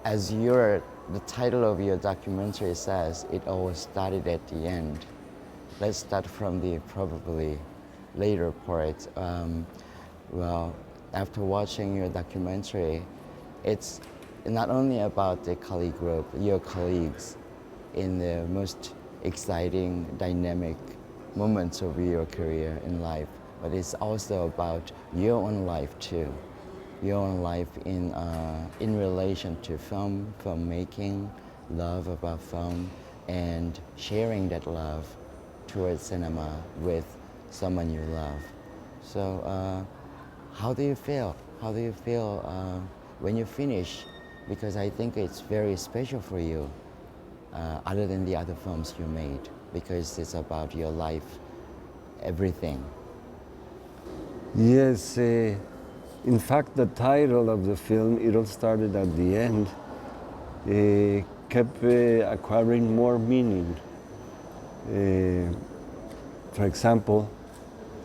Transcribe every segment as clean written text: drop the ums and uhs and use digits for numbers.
as the title of your documentary says, it all started at the end. Let's start from the probably later part. Well, after watching your documentary, it's not only about the Calligruph, your colleagues, in the most exciting, dynamic moments of your career in life, but it's also about your own life too. Your own life in relation to film, filmmaking, love about film, and sharing that love towards cinema with someone you love. So how do you feel? How do you feel when you finish? Because I think it's very special for you, other than the other films you made, because it's about your life, everything. Yes, in fact, the title of the film, It All Started at the End, kept acquiring more meaning. For example,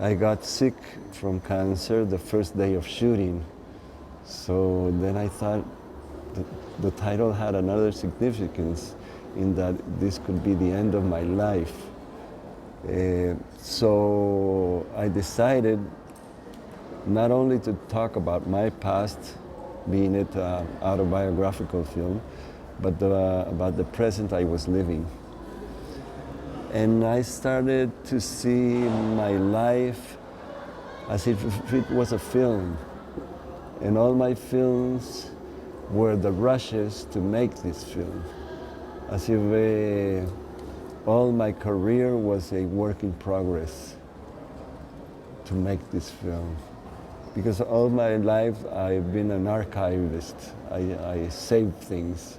I got sick from cancer the first day of shooting. So then I thought the title had another significance in that this could be the end of my life. So I decided not only to talk about my past, being it an autobiographical film, but about the present I was living. And I started to see my life as if it was a film. And all my films were the rushes to make this film. As if all my career was a work in progress to make this film. Because all my life I've been an archivist. I save things.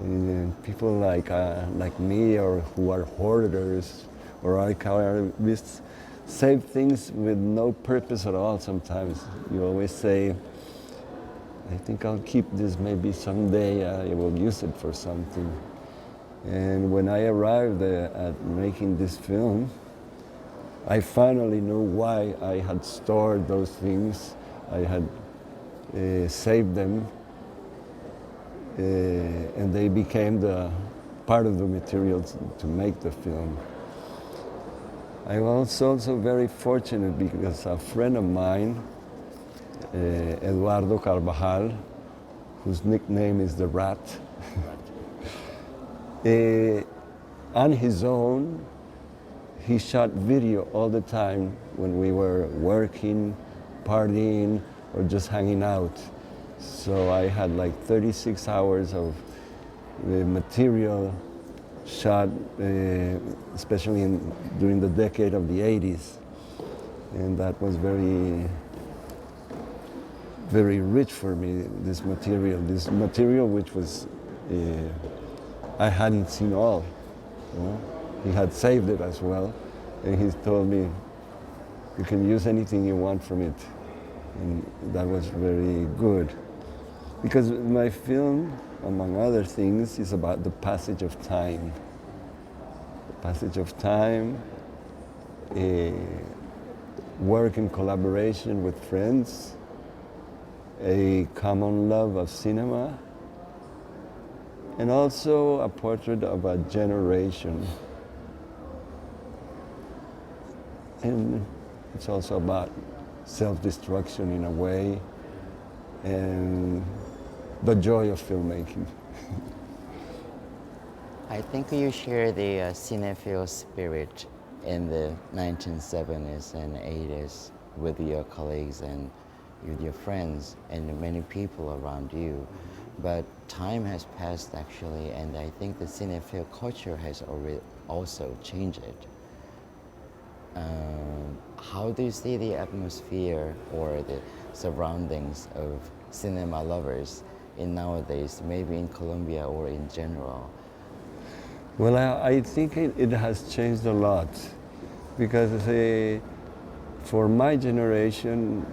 And people like me, or who are hoarders or archivists, save things with no purpose at all sometimes. You always say, I think I'll keep this, maybe someday I will use it for something. And when I arrived at making this film, I finally knew why I had stored those things. I had saved them, and they became the part of the material to make the film. I was also very fortunate because a friend of mine, Eduardo Carvajal, whose nickname is the Rat, on his own, he shot video all the time when we were working, partying, or just hanging out. So I had like 36 hours of material shot, especially during the decade of the 80s. And that was very, very rich for me, this material which was, I hadn't seen all. You know? He had saved it as well, and he told me, you can use anything you want from it. And that was very good. Because my film, among other things, is about the passage of time. The passage of time, work in collaboration with friends, a common love of cinema, and also a portrait of a generation. And it's also about self-destruction in a way, and the joy of filmmaking. I think you share the cinephile spirit in the 1970s and 80s with your colleagues and with your friends and many people around you. But time has passed actually, and I think the cinephile culture has already also changed it. How do you see the atmosphere or the surroundings of cinema lovers in nowadays, maybe in Colombia or in general? Well, I think it has changed a lot, because for my generation,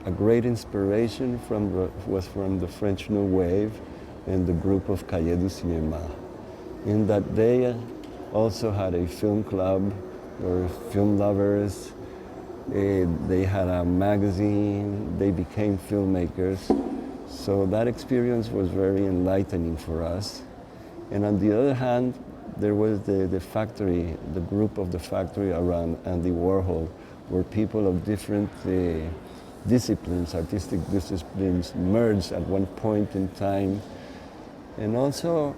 a great inspiration was from the French New Wave and the group of Cahiers du Cinéma, in that they also had a film club, or film lovers. They had a magazine, they became filmmakers. So that experience was very enlightening for us. And on the other hand, there was the factory, the group of the factory around Andy Warhol, where people of different disciplines, artistic disciplines, merged at one point in time. And also,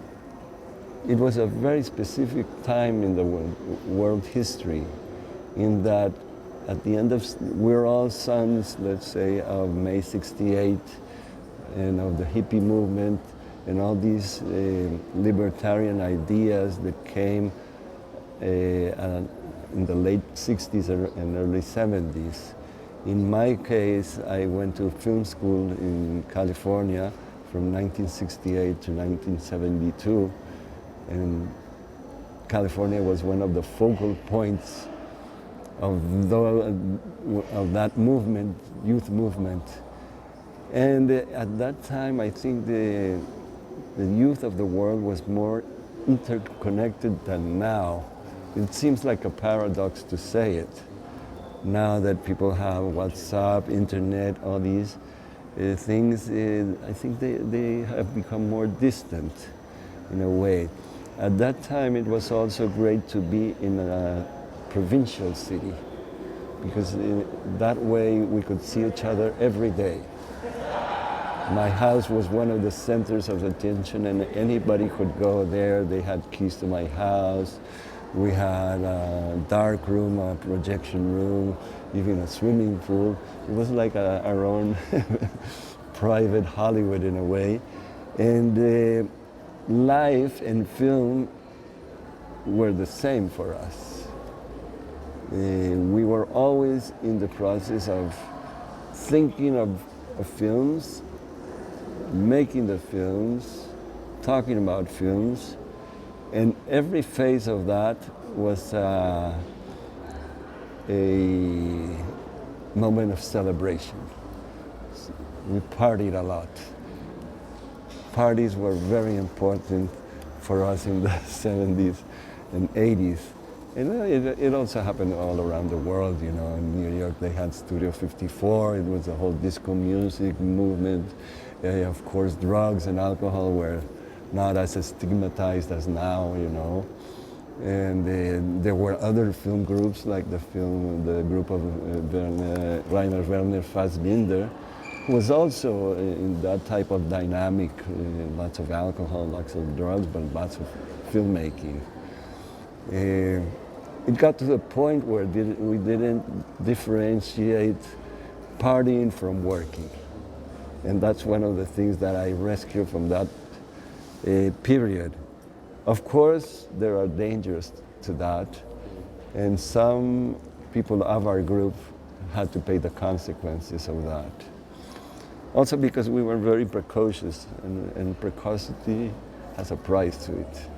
it was a very specific time in the world history, in that at the end of, we're all sons, let's say, of May 68 and of the hippie movement and all these libertarian ideas that came in the late 60s and early 70s. In my case, I went to film school in California from 1968 to 1972, and California was one of the focal points of that movement, youth movement. And at that time, I think the youth of the world was more interconnected than now. It seems like a paradox to say it. Now that people have WhatsApp, internet, all these things, I think they have become more distant in a way. At that time, it was also great to be in a provincial city, because that way we could see each other every day. My house was one of the centers of attention, and anybody could go there. They had keys to my house. We had a dark room, a projection room, even a swimming pool. It was like our own private Hollywood in a way. And life and film were the same for us. We were always in the process of thinking of films, making the films, talking about films, and every phase of that was a moment of celebration. We partied a lot. Parties were very important for us in the 70s and 80s. And it also happened all around the world, you know. In New York, they had Studio 54. It was a whole disco music movement. Of course, drugs and alcohol were not as stigmatized as now, you know. And there were other film groups, like the group of Rainer Werner Fassbinder, who was also in that type of dynamic, lots of alcohol, lots of drugs, but lots of filmmaking. It got to the point where we didn't differentiate partying from working. And that's one of the things that I rescue from that period. Of course, there are dangers to that, and some people of our group had to pay the consequences of that. Also because we were very precocious, and precocity has a price to it.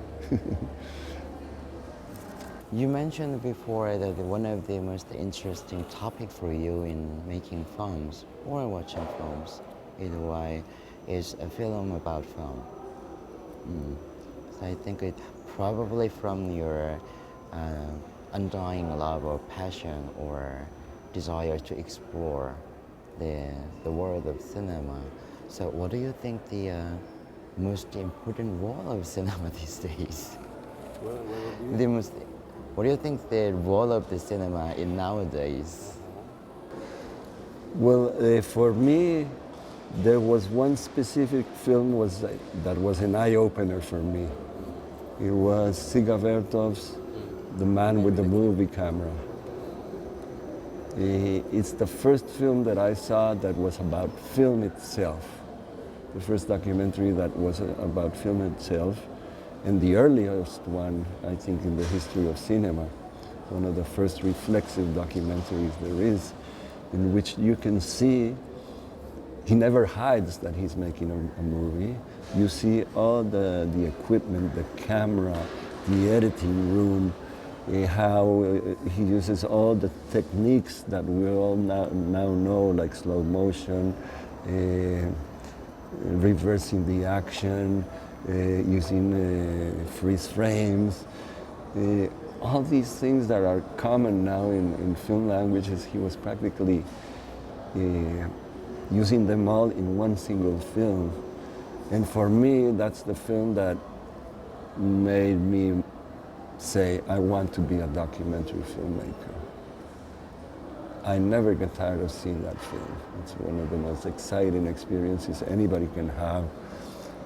You mentioned before that one of the most interesting topics for you in making films or watching films, either way, is a film about film. So I think it probably from your undying love or passion or desire to explore the world of cinema. So what do you think the most important role of cinema these days? What do you think the role of the cinema in nowadays? Well, for me, there was one specific film that was an eye-opener for me. It was Siga Vertov's The Man with the Movie Camera. It's the first film that I saw that was about film itself. The first documentary that was about film itself, and the earliest one, I think, in the history of cinema. One of the first reflexive documentaries there is, in which you can see he never hides that he's making a movie. You see all the equipment, the camera, the editing room, how he uses all the techniques that we all now know, like slow motion, reversing the action, using freeze frames. All these things that are common now in film languages, he was practically using them all in one single film. And for me, that's the film that made me say, I want to be a documentary filmmaker. I never get tired of seeing that film. It's one of the most exciting experiences anybody can have.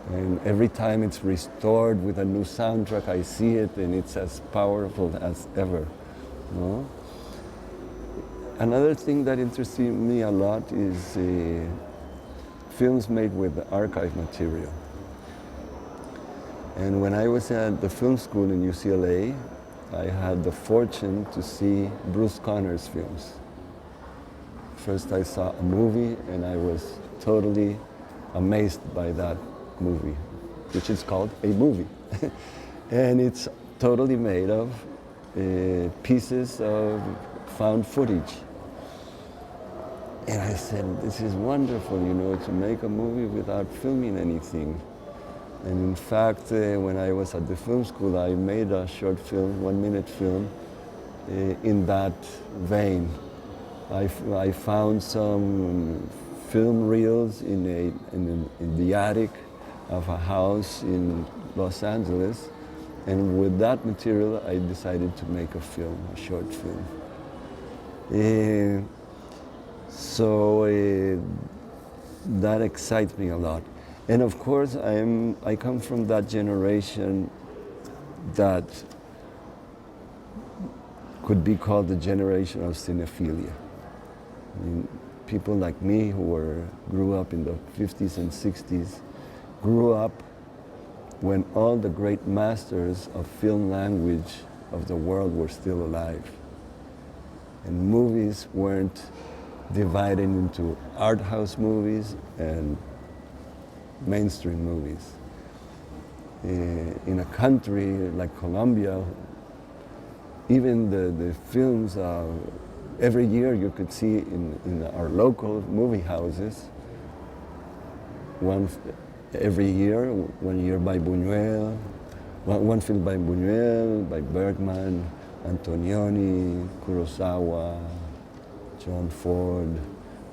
And every time it's restored with a new soundtrack, I see it and it's as powerful as ever. You know? Another thing that interests me a lot is films made with archive material. And when I was at the film school in UCLA, I had the fortune to see Bruce Conner's films. First I saw a movie and I was totally amazed by that movie, which is called a movie. And it's totally made of pieces of found footage. And I said, this is wonderful, you know, to make a movie without filming anything. And in fact, when I was at the film school, I made a short film, 1-minute film, in that vein. I found some film reels in the attic of a house in Los Angeles, and with that material I decided to make a film, a short film. So that excites me a lot. And of course I come from that generation that could be called the generation of cinephilia. I mean, people like me who grew up in the 50s and 60s grew up when all the great masters of film language of the world were still alive. And movies weren't divided into art house movies and mainstream movies. In a country like Colombia, even the films, every year you could see in our local movie houses, every year, 1 year by Buñuel, one film by Buñuel, by Bergman, Antonioni, Kurosawa, John Ford,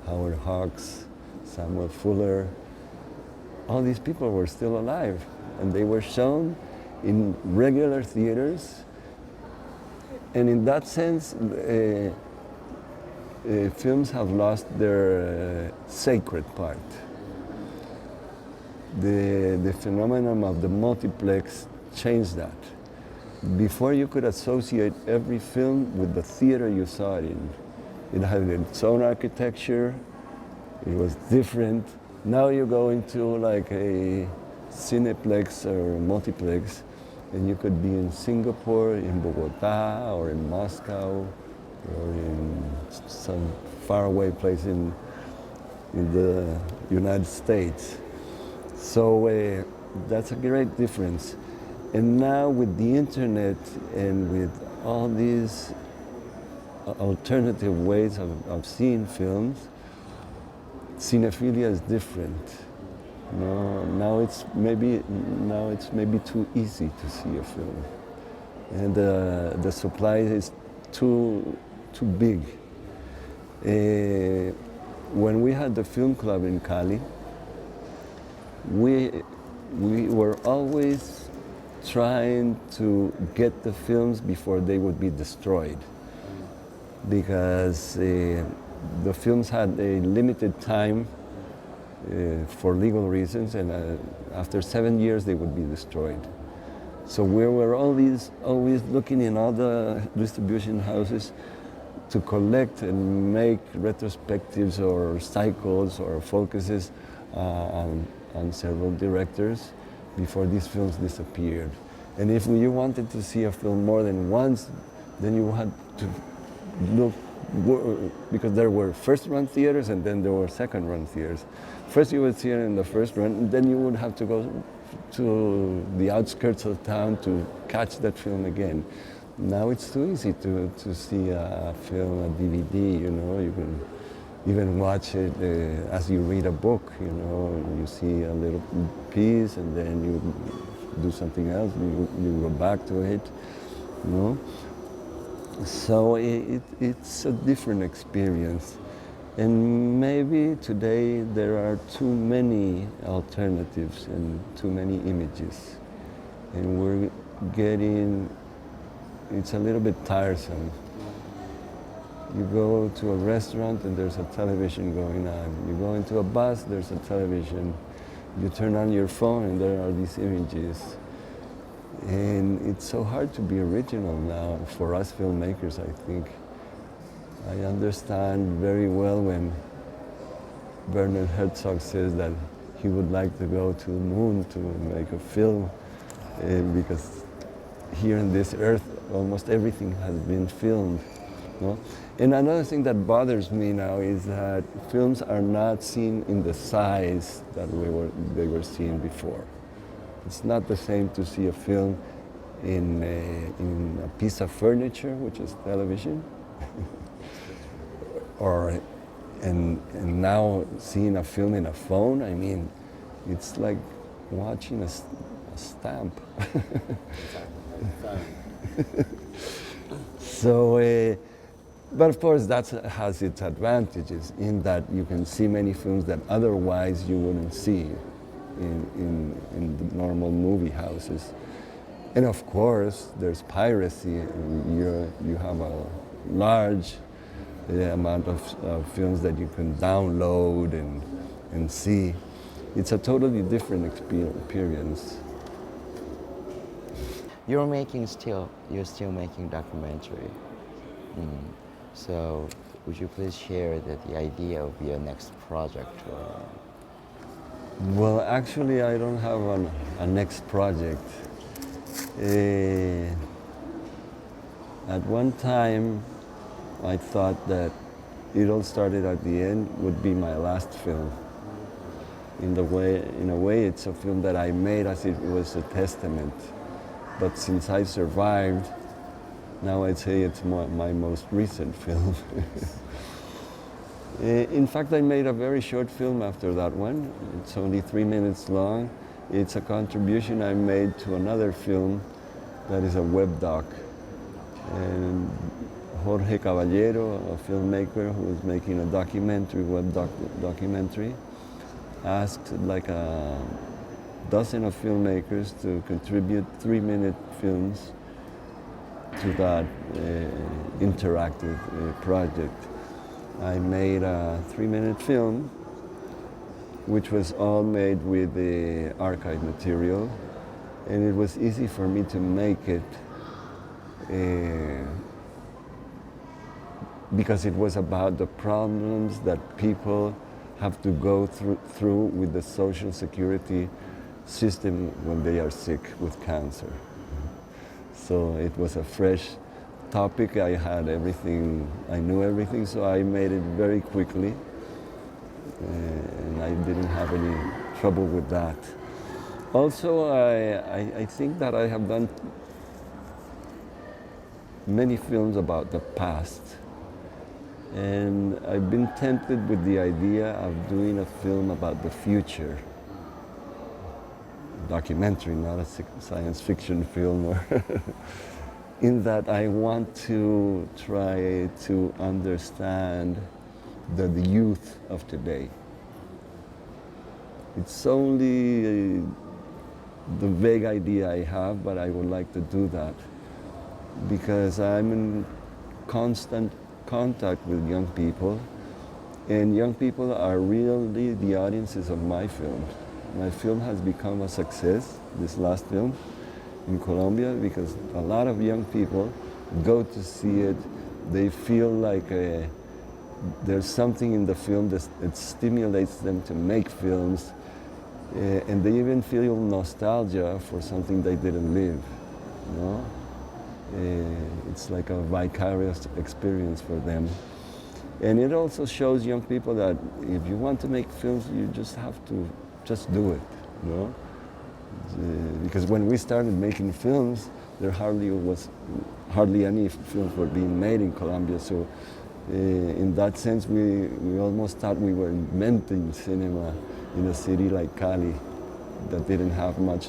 Howard Hawks, Samuel Fuller. All these people were still alive, and they were shown in regular theaters. And in that sense, films have lost their sacred part. The phenomenon of the multiplex changed that. Before, you could associate every film with the theater you saw it in. It had its own architecture, it was different. Now you go into like a cineplex or multiplex, and you could be in Singapore, in Bogota, or in Moscow, or in some faraway place in the United States. So that's a great difference. And now with the internet and with all these alternative ways of seeing films, cinephilia is different. Now it's maybe too easy to see a film, and the supply is too big. When we had the film club in Cali, we were always trying to get the films before they would be destroyed, because the films had a limited time for legal reasons, and after 7 years they would be destroyed. So we were always looking in all the distribution houses to collect and make retrospectives or cycles or focuses on several directors before these films disappeared. And if you wanted to see a film more than once, then you had to look, because there were first-run theaters and then there were second-run theaters. First you would see it in the first run, and then you would have to go to the outskirts of town to catch that film again. Now it's too easy to see a film, a DVD, you know. You can even watch it as you read a book, you know. You see a little piece and then you do something else, you go back to it, you know. So it's a different experience. And maybe today there are too many alternatives and too many images. And we're getting, it's a little bit tiresome. You go to a restaurant and there's a television going on. You go into a bus, there's a television. You turn on your phone and there are these images. And it's so hard to be original now for us filmmakers, I think. I understand very well when Werner Herzog says that he would like to go to the moon to make a film, because here on this earth almost everything has been filmed. No? And another thing that bothers me now is that films are not seen in the size that they were seen before. It's not the same to see a film in a piece of furniture, which is television, and now seeing a film in a phone. I mean, it's like watching a stamp. So, but of course that has its advantages in that you can see many films that otherwise you wouldn't see in the normal movie houses. And of course there's piracy. You have a large amount of films that you can download and see. It's a totally different experience. You're still making documentary. So would you please share the idea of your next project? Well, actually, I don't have a next project. At one time, I thought that It All Started at the End would be my last film. In a way, it's a film that I made as it was a testament. But since I survived, now I'd say it's my most recent film. In fact, I made a very short film after that one. It's only 3 minutes long. It's a contribution I made to another film that is a web doc. And Jorge Caballero, a filmmaker who was making a documentary, documentary, asked like a dozen of filmmakers to contribute 3-minute films to that interactive project. I made a 3-minute film, which was all made with the archive material, and it was easy for me to make it because it was about the problems that people have to go through with the social security system when they are sick with cancer. So it was a fresh topic. I had everything, I knew everything, so I made it very quickly, and I didn't have any trouble with that. Also, I think that I have done many films about the past, and I've been tempted with the idea of doing a film about the future. Documentary, not a science fiction film, in that I want to try to understand the youth of today. It's only the vague idea I have, but I would like to do that because I'm in constant contact with young people, and young people are really the audiences of my films. My film has become a success, this last film, in Colombia, because a lot of young people go to see it. They feel like there's something in the film that stimulates them to make films, and they even feel nostalgia for something they didn't live. You know? It's like a vicarious experience for them. And it also shows young people that if you want to make films, you just have to just do it, you know? Because when we started making films, there was hardly any films were being made in Colombia. So in that sense, we almost thought we were inventing cinema in a city like Cali that didn't have much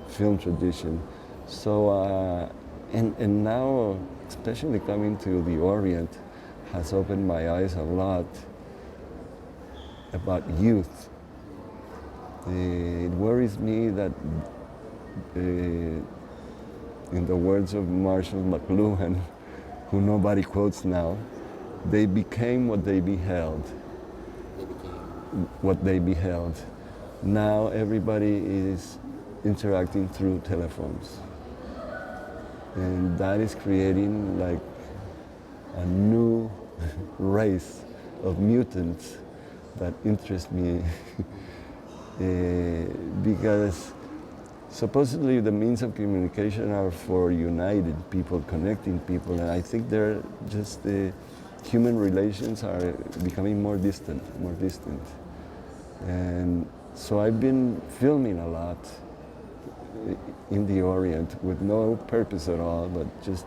film tradition. So, and now, especially coming to the Orient, has opened my eyes a lot about youth. It worries me that, in the words of Marshall McLuhan, who nobody quotes now, they became what they beheld. What they beheld. Now everybody is interacting through telephones. And that is creating like a new race of mutants that interest me. Because supposedly the means of communication are for united people, connecting people, and I think they're just human relations are becoming more distant. And so I've been filming a lot in the Orient with no purpose at all, but just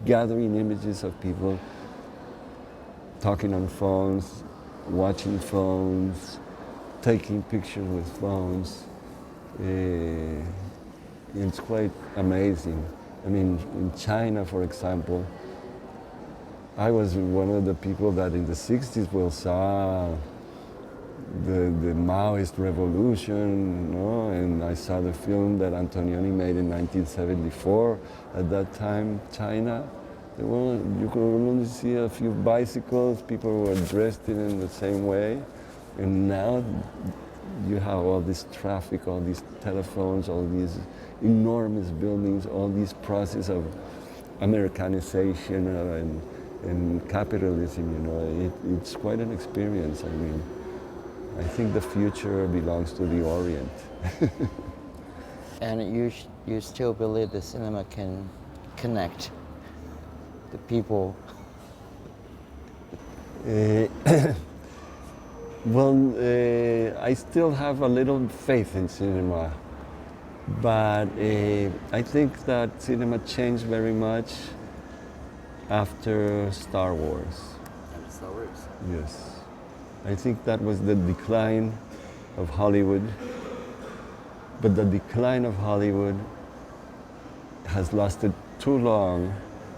gathering images of people talking on phones, watching phones, taking pictures with phones. It's quite amazing. I mean, in China, for example, I was one of the people that in the 60s saw the Maoist revolution, and I saw the film that Antonioni made in 1974. At that time, China, you could only see a few bicycles, people were dressed in the same way. And now you have all this traffic, all these telephones, all these enormous buildings, all this process of Americanization and capitalism, it's quite an experience. I mean, I think the future belongs to the Orient. And you still believe the cinema can connect the people? Well, I still have a little faith in cinema, but I think that cinema changed very much after Star Wars. After Star Wars? Yes. I think that was the decline of Hollywood, but the decline of Hollywood has lasted too long,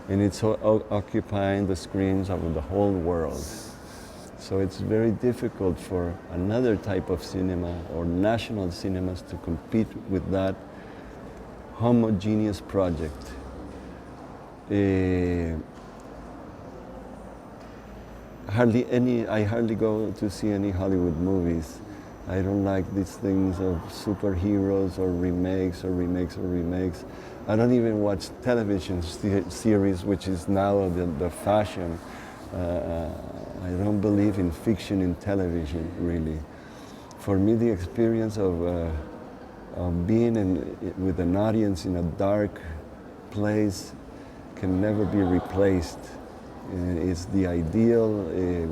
and it's occupying the screens of the whole world. So it's very difficult for another type of cinema or national cinemas to compete with that homogeneous project. I hardly go to see any Hollywood movies. I don't like these things of superheroes or remakes. I don't even watch television series, which is now the fashion. I don't believe in fiction in television, really. For me, the experience of being with an audience in a dark place can never be replaced. It's the ideal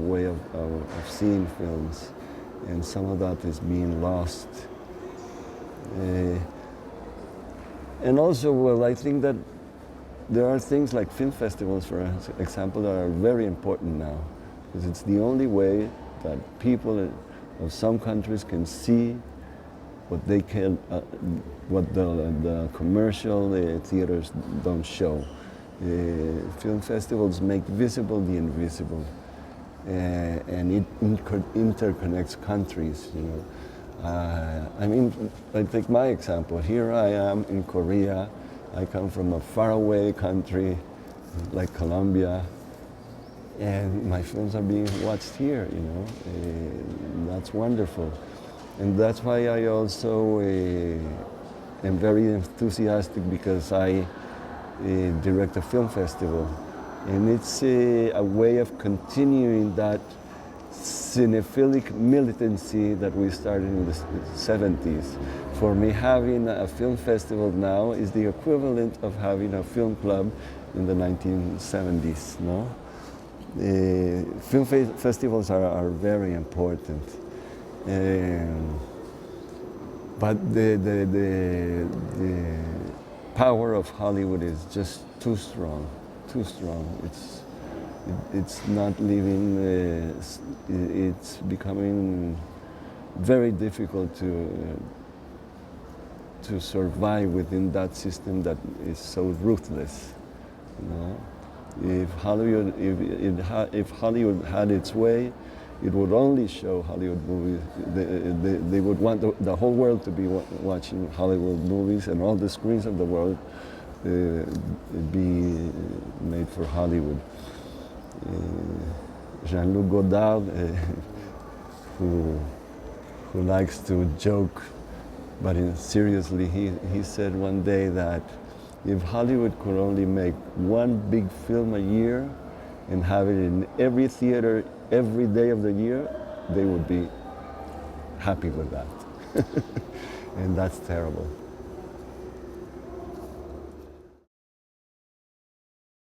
way of seeing films, and some of that is being lost. And also, well, I think that there are things like film festivals, for example, that are very important now, because it's the only way that people of some countries can see what they can, what the commercial theaters don't show. Film festivals make visible the invisible, and it interconnects countries. I mean, I take my example. Here I am in Korea. I come from a faraway country like Colombia, and my films are being watched here. That's wonderful, and that's why I also am very enthusiastic, because I direct a film festival, and it's a way of continuing that cinephilic militancy that we started in the 70s. For me, having a film festival now is the equivalent of having a film club in the 1970s. No, film festivals are very important, but the power of Hollywood is just too strong. It's not living. It's becoming very difficult to survive within that system that is so ruthless. If if Hollywood had its way, it would only show Hollywood movies. They would want the whole world to be watching Hollywood movies, and all the screens of the world be made for Hollywood. Jean-Luc Godard, who likes to joke, but seriously, he said one day that if Hollywood could only make one big film a year and have it in every theater every day of the year, they would be happy with that. And that's terrible.